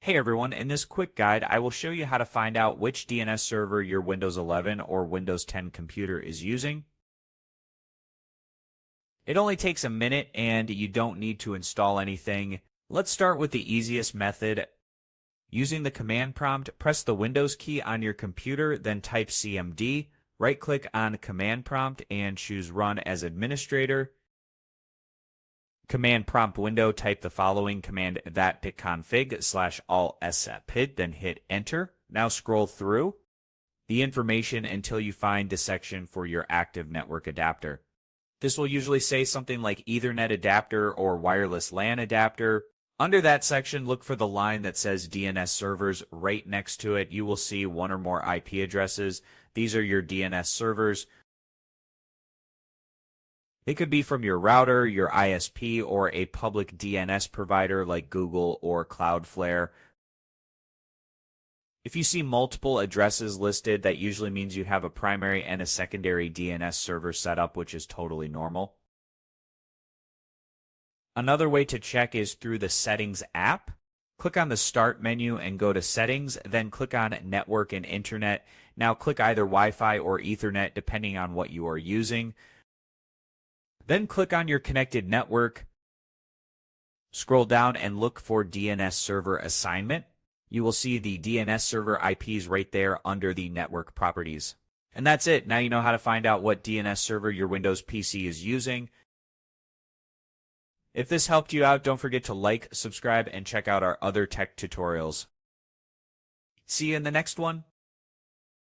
Hey everyone, in this quick guide, I will show you how to find out which DNS server your Windows 11 or Windows 10 computer is using. It only takes a minute and you don't need to install anything. Let's start with the easiest method. Using the command prompt, press the Windows key on your computer, then type CMD, right-click on Command Prompt and choose Run as Administrator. Command prompt window, type the following command: that ipconfig/all sppid, then hit enter. Now scroll through the information until you find the section for your active network adapter. This will usually say something like Ethernet adapter or wireless LAN adapter. Under that section, look for the line that says DNS servers. Right next to it, you will see one or more IP addresses. These are your DNS servers. It could be from your router, your ISP, or a public DNS provider like Google or Cloudflare. If you see multiple addresses listed, that usually means you have a primary and a secondary DNS server set up, which is totally normal. Another way to check is through the Settings app. Click on the Start menu and go to Settings, then click on Network and Internet. Now click either Wi-Fi or Ethernet depending on what you are using. Then click on your connected network. Scroll down and look for DNS server assignment. You will see the DNS server IPs right there under the network properties. And that's it. Now you know how to find out what DNS server your Windows PC is using. If this helped you out, don't forget to like, subscribe, and check out our other tech tutorials. See you in the next one.